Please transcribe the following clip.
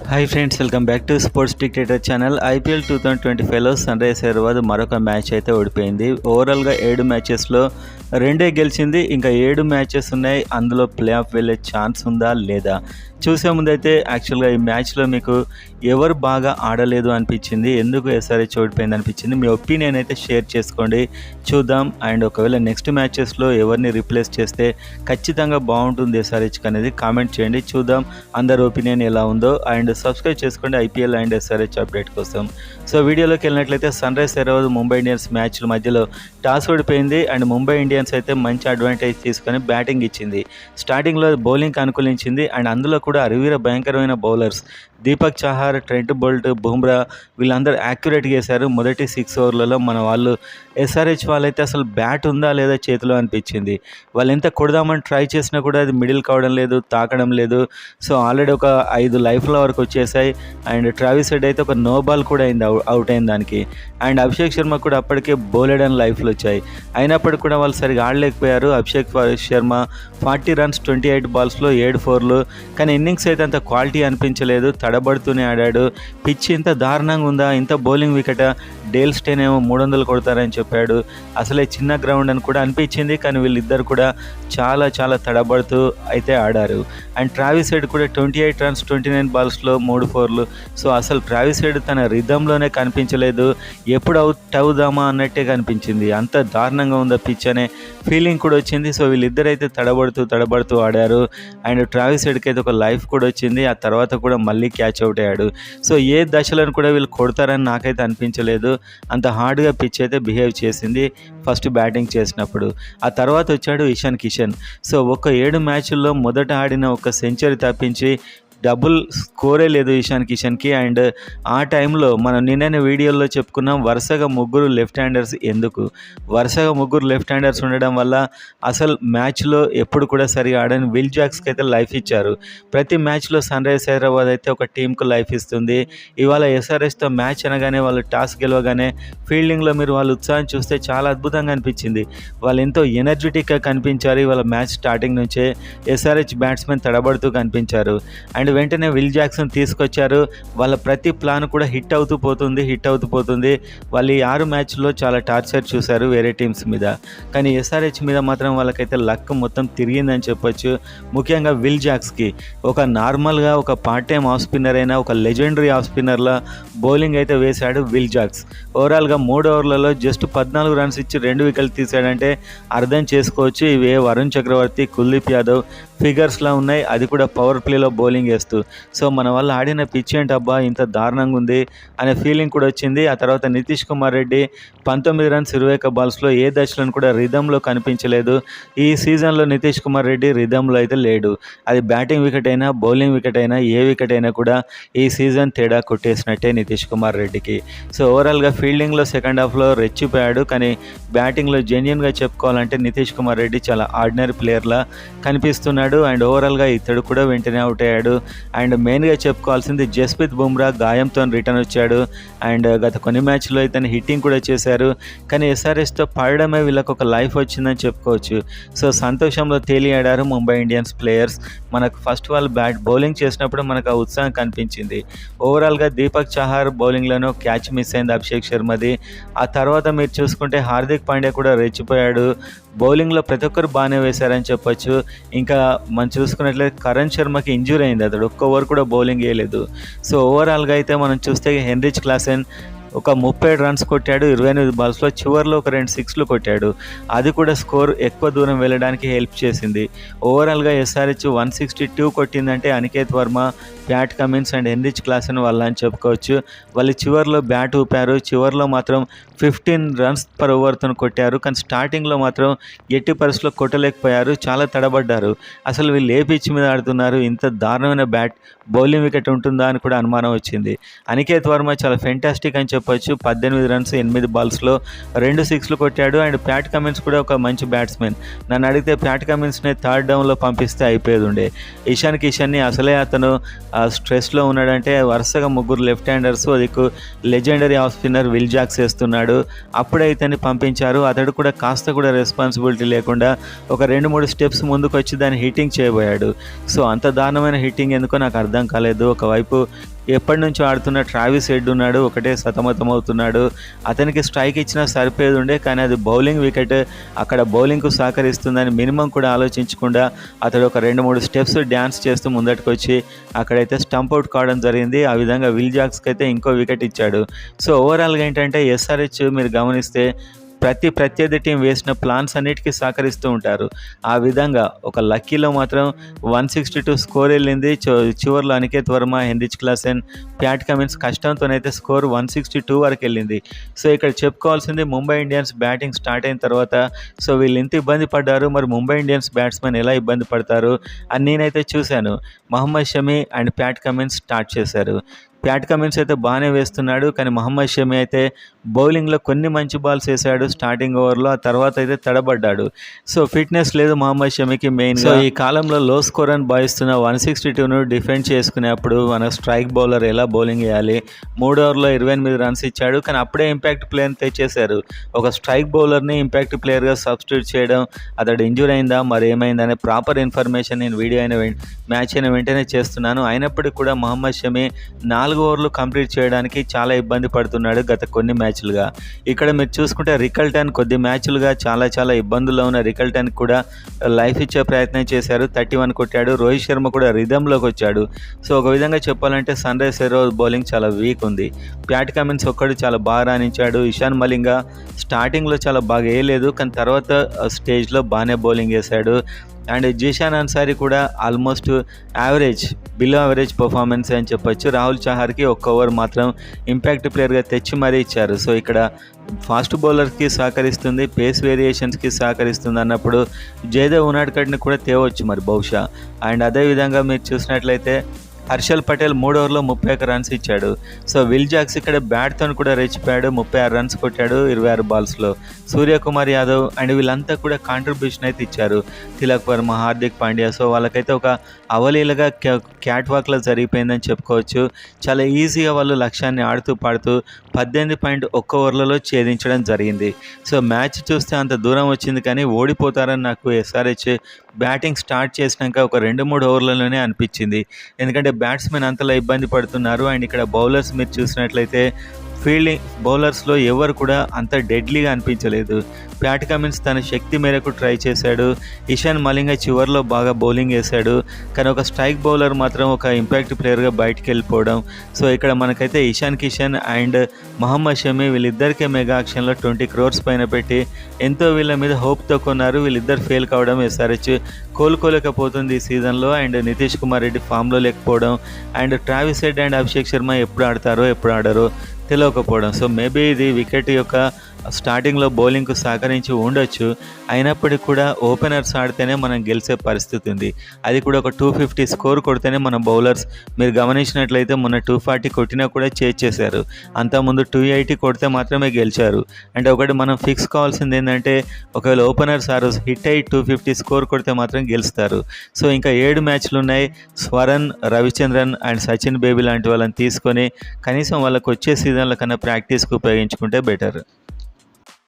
Hi friends, welcome back to sports dictator channel. IPL 2025లో Sunrisers Hyderabad మరొక match అయితే ఓడిపోయింది. ఓవరాల్గా 7 మ్యాచెస్లో 2 గెలిచింది. ఇంకా 7 మ్యాచెస్ ఉన్నాయి. అందులో ప్లే ఆఫ్ వెళ్ళే ఛాన్స్ ఉందా లేదా చూసే ముందైతే యాక్చువల్గా ఈ మ్యాచ్లో మీకు ఎవరు బాగా ఆడలేదు అనిపించింది, ఎందుకు ఎస్ఆర్హెచ్ ఓడిపోయింది అనిపించింది, మీ ఒపీనియన్ అయితే షేర్ చేసుకోండి, చూద్దాం. అండ్ ఒకవేళ నెక్స్ట్ మ్యాచెస్లో ఎవరిని రిప్లేస్ చేస్తే ఖచ్చితంగా బాగుంటుంది ఎస్ఆర్హెచ్కి అనేది కామెంట్ చేయండి, చూద్దాం అందరి ఒపీనియన్ ఎలా ఉందో. అండ్ సబ్స్క్రైబ్ చేసుకోండి ఐపీఎల్ అండ్ ఎస్ఆర్హెచ్ అప్డేట్ కోసం. సో వీడియోలోకి వెళ్ళినట్లయితే Sunrisers Hyderabad Mumbai Indians మ్యాచ్ల మధ్యలో టాస్ ఓడిపోయింది. అండ్ ముంబై ఇండియన్స్ అయితే మంచి అడ్వాంటేజ్ తీసుకొని బ్యాటింగ్ ఇచ్చింది. స్టార్టింగ్లో బౌలింగ్కి అనుకూలించింది. అండ్ అందులో కూడా అరవీర భయంకరమైన bowlers Deepak Chahar, Trent Boult, Bumrah వీళ్ళందరూ యాక్యురేట్గా వేశారు. మొదటి 6 ఓవర్లలో మన వాళ్ళు ఎస్ఆర్హెచ్ వాళ్ళైతే అసలు బ్యాట్ ఉందా లేదా చేతిలో అనిపించింది. వాళ్ళు ఎంత కొడదామని ట్రై చేసినా కూడా అది మిడిల్ కావడం లేదు, తాకడం లేదు. సో ఆల్రెడీ ఒక 5 లైఫ్ల వరకు వచ్చేసాయి. అండ్ ట్రావిస్ హెడ్ అయితే ఒక నో బాల్ కూడా అయింది, అవుట్ అయిన దానికి. అండ్ అభిషేక్ శర్మ కూడా అప్పటికే బౌలెడ్ అని లైఫ్లు వచ్చాయి. అయినప్పటికీ కూడా వాళ్ళు సరిగా ఆడలేకపోయారు. అభిషేక్ శర్మ 40 రన్స్ 28 బాల్స్లో 7 4లు. కానీ ఇన్నింగ్స్ అయితే అంత క్వాలిటీ అనిపించలేదు, తడబడుతూనే ఆడాడు. పిచ్ ఇంత దారుణంగా ఉందా, ఇంత బౌలింగ్ వికెట్, డేల్ స్టేన్ ఏమో 300 కొడతారని చెప్పాడు. అసలే చిన్న గ్రౌండ్ అని కూడా అనిపించింది. కానీ వీళ్ళిద్దరు కూడా చాలా చాలా తడబడుతూ అయితే ఆడారు. అండ్ ట్రావిస్ హెడ్ కూడా 28 రన్స్ 29 బాల్స్లో 3 4లు. సో అసలు ట్రావిస్ హెడ్ తన రిథంలోనే కనిపించలేదు, ఎప్పుడు అవుట్ అవుదామా అన్నట్టే కనిపించింది. అంత దారుణంగా ఉందా పిచ్ అనే ఫీలింగ్ కూడా వచ్చింది. సో వీళ్ళిద్దరైతే తడబడుతూ ఆడారు. అండ్ ట్రావిస్ హెడ్కి అయితే ఒక లైఫ్ కూడా వచ్చింది. ఆ తర్వాత కూడా మళ్ళీ క్యాచ్ అవుట్ అయ్యాడు. సో ఏ దశలను కూడా వీళ్ళు కొడతారని నాకైతే అనిపించలేదు. అంత హార్డ్గా పిచ్ అయితే బిహేవ్ చేసింది ఫస్ట్ బ్యాటింగ్ చేసినప్పుడు. ఆ తర్వాత వచ్చాడు ఇషాన్ కిషన్. సో ఒక 7 మ్యాచ్ల్లో మొదట ఆడిన ఒక సెంచరీ తప్పించి డబుల్ స్కోరే లేదు ఇషాన్ కిషన్కి. అండ్ ఆ టైంలో మనం నిన్న వీడియోలో చెప్పుకున్నాం, వరుసగా 3 లెఫ్ట్ హ్యాండర్స్. ఎందుకు వరుసగా 3 లెఫ్ట్ హ్యాండర్స్ ఉండడం వల్ల అసలు మ్యాచ్లో ఎప్పుడు కూడా సరిగా ఆడని విల్ జాక్స్కి అయితే లైఫ్ ఇచ్చారు. ప్రతి మ్యాచ్లో సన్ రైజర్స్ హైదరాబాద్ అయితే ఒక టీంకు లైఫ్ ఇస్తుంది. ఇవాళ ఎస్ఆర్హెచ్తో మ్యాచ్ అనగానే వాళ్ళు టాస్ గెలవగానే ఫీల్డింగ్లో మీరు వాళ్ళ ఉత్సాహం చూస్తే చాలా అద్భుతంగా అనిపించింది. వాళ్ళు ఎంతో ఎనర్జెటిక్గా కనిపించారు. ఇవాళ మ్యాచ్ స్టార్టింగ్ నుంచే ఎస్ఆర్హెచ్ బ్యాట్స్మెన్ తడబడుతూ కనిపించారు. అండ్ వెంటనే విల్ జాక్సన్ తీసుకొచ్చారు. వాళ్ళ ప్రతి ప్లాన్ కూడా హిట్ అవుతూ పోతుంది. వాళ్ళు ఈ 6 మ్యాచ్ల్లో చాలా టార్చర్ చూశారు వేరే టీమ్స్ మీద. కానీ ఎస్ఆర్హెచ్ మీద మాత్రం వాళ్ళకైతే లక్ మొత్తం తిరిగిందని చెప్పొచ్చు. ముఖ్యంగా విల్ జాక్స్కి ఒక నార్మల్గా ఒక పార్ట్ టైం ఆఫ్ స్పిన్నర్ అయినా ఒక లెజెండరీ ఆఫ్ స్పిన్నర్లా బౌలింగ్ అయితే వేశాడు విల్ జాక్స్. ఓవరాల్గా 3 ఓవర్లలో జస్ట్ 14 రన్స్ ఇచ్చి 2 వికెట్లు తీశాడంటే అర్థం చేసుకోవచ్చు ఇవే వరుణ్ చక్రవర్తి, కుల్దీప్ యాదవ్ ఫిగర్స్లా ఉన్నాయి. అది కూడా పవర్ ప్లేలో బౌలింగ్ వేస్తూ. సో మన వల్ల ఆడిన పిచ్ ఏంటబ్బా ఇంత దారుణంగా ఉంది అనే ఫీలింగ్ కూడా వచ్చింది. ఆ తర్వాత నితీష్ కుమార్ రెడ్డి 19 రన్స్ 21 బాల్స్లో ఏ దశలను కూడా రిథంలో కనిపించలేదు. ఈ సీజన్లో నితీష్ కుమార్ రెడ్డి రిథంలో అయితే లేడు. అది బ్యాటింగ్ వికెట్ అయినా బౌలింగ్ వికెట్ అయినా ఏ వికెట్ అయినా కూడా ఈ సీజన్ తేడా కొట్టేసినట్టే నితీష్ కుమార్ రెడ్డికి. సో ఓవరాల్గా ఫీల్డింగ్లో సెకండ్ హాఫ్లో రెచ్చిపోయాడు. కానీ బ్యాటింగ్లో జెన్యున్గా చెప్పుకోవాలంటే నితీష్ కుమార్ రెడ్డి చాలా ఆర్డినరీ ప్లేయర్లా కనిపిస్తున్నాడు. అండ్ ఓవరాల్గా ఇతడు కూడా వెంటనే అవుట్ అయ్యాడు. అండ్ మెయిన్గా చెప్పుకోవాల్సింది జస్ప్రీత్ బుమ్రా గాయంతో రిటర్న్ వచ్చాడు. అండ్ గత కొన్ని మ్యాచ్లో ఇతను హిట్టింగ్ కూడా చేశారు. కానీ ఎస్ఆర్హెచ్తో పడడమే వీళ్ళకి ఒక లైఫ్ వచ్చిందని చెప్పుకోవచ్చు. సో సంతోషంలో తేలియాడారు ముంబై ఇండియన్స్ ప్లేయర్స్. మనకు ఫస్ట్ వాళ్ళు బౌలింగ్ చేసినప్పుడు మనకు ఆ ఉత్సాహం కనిపించింది. ఓవరాల్గా దీపక్ చహార్ బౌలింగ్లోనూ క్యాచ్ మిస్ అయింది అభిషేక్ శర్మది. ఆ తర్వాత మీరు చూసుకుంటే హార్దిక్ పాండ్యా కూడా రెచ్చిపోయాడు. బౌలింగ్లో ప్రతి ఒక్కరు బాగానే వేశారని చెప్పొచ్చు. ఇంకా మనం చూసుకున్నట్లయితే కరణ్ శర్మకి ఇంజూరీ అయింది, అతడు ఒక్క ఓవర్ కూడా బౌలింగ్ వేయలేదు. సో ఓవరాల్గా అయితే మనం చూస్తే హెన్రిచ్ క్లాసెన్ ఒక 37 రన్స్ కొట్టాడు 28 బాల్స్లో. చివరిలో ఒక 2 6లు కొట్టాడు. అది కూడా స్కోర్ ఎక్కువ దూరం వెళ్ళడానికి హెల్ప్ చేసింది. ఓవరాల్గా ఎస్ఆర్హెచ్ 162 కొట్టిందంటే Aniket Varma, Pat Cummins and Heinrich Klaasen వల్ల అని చెప్పుకోవచ్చు. వాళ్ళు చివరిలో బ్యాట్ ఊపారు. చివరిలో మాత్రం 15 రన్స్ పర్ ఓవర్తో కొట్టారు. కానీ స్టార్టింగ్లో మాత్రం ఎట్టి పరిస్థితుల్లో కొట్టలేకపోయారు, చాలా తడబడ్డారు. అసలు వీళ్ళు ఏ పిచ్ మీద ఆడుతున్నారు, ఇంత దారుణమైన బౌలింగ్ వికెట్ ఉంటుందా అని కూడా అనుమానం వచ్చింది. అనికేత్ వర్మ చాలా ఫెంటాస్టిక్ అని చెప్పొచ్చు. 18 రన్స్ 8 బాల్స్లో 2 6లు కొట్టాడు. అండ్ ప్యాట్ కమిన్స్ కూడా ఒక మంచి బ్యాట్స్మెన్. నన్ను అడిగితే ప్యాట్ కమిన్స్ని 3rd డౌన్లో పంపిస్తే అయిపోయేది ఉండే. ఇషాన్ కిషన్ని అసలే అతను స్ట్రెస్లో ఉన్నాడంటే వరుసగా 3 లెఫ్ట్ హ్యాండర్స్, అది legendary off spinner Will Jacks వేస్తున్నాడు. అప్పుడే ఇతన్ని పంపించారు. అతడు కూడా కాస్త కూడా రెస్పాన్సిబిలిటీ లేకుండా ఒక 2-3 స్టెప్స్ ముందుకు వచ్చి దాన్ని హిట్టింగ్ చేయబోయాడు. సో అంత దారుణమైన హిట్టింగ్ ఎందుకో నాకు అర్థం కాలేదు. ఒకవైపు ఎప్పటి నుంచో ఆడుతున్న ట్రావిస్ హెడ్ ఉన్నాడు, ఒకటే సతమతం అవుతున్నాడు. అతనికి స్ట్రైక్ ఇచ్చినా సరిపోయేది ఉండే, కానీ అది బౌలింగ్ వికెట్, అక్కడ బౌలింగ్కు సహకరిస్తుందని మినిమం కూడా ఆలోచించకుండా అతడు ఒక 2-3 స్టెప్స్ డ్యాన్స్ చేస్తూ ముందటికి వచ్చి అక్కడైతే స్టంప్ అవుట్ కావడం జరిగింది. ఆ విధంగా విల్ జాక్స్కి అయితే ఇంకో వికెట్ ఇచ్చాడు. సో ఓవరాల్గా ఏంటంటే ఎస్ఆర్హెచ్ మీరు గమనిస్తే ప్రత్యర్థి టీం వేసిన ప్లాన్స్ అన్నిటికీ సహకరిస్తూ ఉంటారు. ఆ విధంగా ఒక లక్కీలో మాత్రం 162 స్కోర్ వెళ్ళింది. చివరిలో Aniket Varma, Heinrich Klaasen, Pat Cummins కష్టంతోనైతే స్కోర్ 162 వరకు వెళ్ళింది. సో ఇక్కడ చెప్పుకోవాల్సింది ముంబై ఇండియన్స్ బ్యాటింగ్ స్టార్ట్ అయిన తర్వాత సో వీళ్ళు ఇంత ఇబ్బంది పడ్డారు, మరి ముంబై ఇండియన్స్ బ్యాట్స్మెన్ ఎలా ఇబ్బంది పడతారు అని నేనైతే చూశాను. Mohammed Shami and Pat Cummins start చేశారు. ప్యాట్ కమిన్స్ అయితే బాగానే వేస్తున్నాడు, కానీ మహమ్మద్ షమి అయితే బౌలింగ్లో కొన్ని మంచి బాల్స్ వేశాడు స్టార్టింగ్ ఓవర్లో, ఆ తర్వాత అయితే తడబడ్డాడు. సో ఫిట్నెస్ లేదు మహమ్మద్ షమికి మెయిన్. సో ఈ కాలంలో లో స్కోర్ అని భావిస్తున్న 162ను డిఫెండ్ చేసుకునేప్పుడు మన స్ట్రైక్ బౌలర్ ఎలా బౌలింగ్ వేయాలి, 3 ఓవర్లో 28 రన్స్ ఇచ్చాడు, కానీ అప్పుడే ఇంపాక్ట్ ప్లేయర్ని తెచ్చేశారు. ఒక స్ట్రైక్ బౌలర్ని ఇంపాక్ట్ ప్లేయర్గా సబ్స్టిట్యూట్ చేయడం, అతడు ఇంజూర్ అయిందా మరి ఏమైందా అనే ప్రాపర్ ఇన్ఫర్మేషన్ నేను వీడియో మ్యాచ్ అయిన వెంటనే చేస్తున్నాను. అయినప్పటికీ కూడా మహమ్మద్ షమి 4 ఓవర్లు కంప్లీట్ చేయడానికి చాలా ఇబ్బంది పడుతున్నాడు గత కొన్ని మ్యాచ్లుగా. ఇక్కడ మీరు చూసుకుంటే రికల్టన్ కొద్ది మ్యాచ్లుగా చాలా ఇబ్బందుల్లో ఉన్న రికల్టన్ కూడా లైఫ్ ఇచ్చే ప్రయత్నం చేశారు, 31 కొట్టాడు. రోహిత్ శర్మ కూడా రిథంలోకి వచ్చాడు. సో ఒక విధంగా చెప్పాలంటే సన్ రైజర్స్ బౌలింగ్ చాలా వీక్ ఉంది. ప్యాట్ కమిన్స్ ఒక్కడు చాలా బాగా రాణించాడు. ఇషాన్ మలింగ స్టార్టింగ్లో చాలా బాగా వేయలేదు, కానీ తర్వాత స్టేజ్లో బాగానే బౌలింగ్ వేశాడు. అండ్ జీషాన్ అన్సారీ కూడా ఆల్మోస్ట్ బిలో యావరేజ్ పర్ఫార్మెన్స్ అని చెప్పొచ్చు. రాహుల్ చహార్కి ఒక్క ఓవర్ మాత్రం ఇంపాక్ట్ ప్లేయర్గా తెచ్చి మరీ ఇచ్చారు. సో ఇక్కడ ఫాస్ట్ బౌలర్కి సహకరిస్తుంది, పేస్ వేరియేషన్స్కి సహకరిస్తుంది అన్నప్పుడు జయదేవ్ ఉనాడ్కట్ని కూడా తేవచ్చు మరి బహుశా. అండ్ అదేవిధంగా మీరు చూసినట్లయితే హర్షల్ పటేల్ 3 ఓవర్లో 31 రన్స్ ఇచ్చాడు. సో విల్ జాక్స్ ఇక్కడ బ్యాట్తో కూడా రెచ్చిపోయాడు, 36 రన్స్ కొట్టాడు 26 బాల్స్లో. సూర్యకుమార్ యాదవ్ అండ్ వీళ్ళంతా కూడా కాంట్రిబ్యూషన్ అయితే ఇచ్చారు. తిలక్ వర్మ, హార్దిక్ పాండ్యా. సో వాళ్ళకైతే ఒక అవలీలగా క్యాట్ వాక్లో జరిగిపోయిందని చెప్పుకోవచ్చు. చాలా ఈజీగా వాళ్ళు లక్ష్యాన్ని ఆడుతూ పాడుతూ 18.1 ఓవర్లలో ఛేదించడం జరిగింది. సో మ్యాచ్ చూస్తే అంత దూరం వచ్చింది, కానీ ఓడిపోతారని నాకు ఎస్ఆర్హెచ్ బ్యాటింగ్ స్టార్ట్ చేసినాక ఒక 2-3 ఓవర్లలోనే అనిపించింది. ఎందుకంటే బ్యాట్స్మెన్ అంతలా ఇబ్బంది పడుతున్నారు. అండ్ ఇక్కడ బౌలర్స్ మీరు చూసినట్లయితే బౌలర్స్లో ఎవరు కూడా అంత డెడ్లీగా అనిపించలేదు. ప్యాట్ కమిన్స్ తన శక్తి మేరకు ట్రై చేశాడు. ఇషాన్ మలింగ చివరిలో బాగా బౌలింగ్ వేశాడు, కానీ ఒక స్ట్రైక్ బౌలర్ మాత్రం ఒక ఇంపాక్ట్ ప్లేయర్గా బయటికి వెళ్ళిపోవడం. సో ఇక్కడ మనకైతే ఇషాన్ కిషన్ అండ్ మహమ్మద్ షమి వీళ్ళిద్దరికే మెగా ఆక్షన్లో 20 crores పైన పెట్టి ఎంతో వీళ్ళ మీద హోప్తో కొన్నారు. వీళ్ళిద్దరు ఫెయిల్ కావడం ఎస్ఆర్హెచ్ కోలుకోలేకపోతుంది ఈ సీజన్లో. అండ్ నితీష్ కుమార్ రెడ్డి ఫామ్లో లేకపోవడం, and Travis head and Abhishek Sharma ఎప్పుడు ఆడతారో ఎప్పుడు ఆడరో తెలియకపోవడం. సో మేబీ ఇది వికెట్ యొక్క స్టార్టింగ్లో బౌలింగ్కు సహకరించి ఉండొచ్చు. అయినప్పటికీ కూడా ఓపెనర్స్ ఆడితేనే మనం గెలిచే పరిస్థితి ఉంది. అది కూడా ఒక 250 స్కోర్ కొడితేనే మన బౌలర్స్ మీరు గమనించినట్లయితే మొన్న 240 కొట్టినా కూడా చేశారు. అంతకుముందు 280 కొడితే మాత్రమే గెలిచారు. అంటే ఒకటి మనం ఫిక్స్ కావాల్సింది ఏంటంటే ఒకవేళ ఓపెనర్స్ ఆ రోజు హిట్ అయ్యి 250 స్కోర్ కొడితే మాత్రం గెలుస్తారు. సో ఇంకా 7 మ్యాచ్లు ఉన్నాయి. స్వరన్, రవిచంద్రన్ అండ్ సచిన్ బేబీ లాంటి వాళ్ళని తీసుకొని కనీసం వాళ్ళకి వచ్చే సీజన్ల కన్నా ప్రాక్టీస్కి ఉపయోగించుకుంటే బెటర్.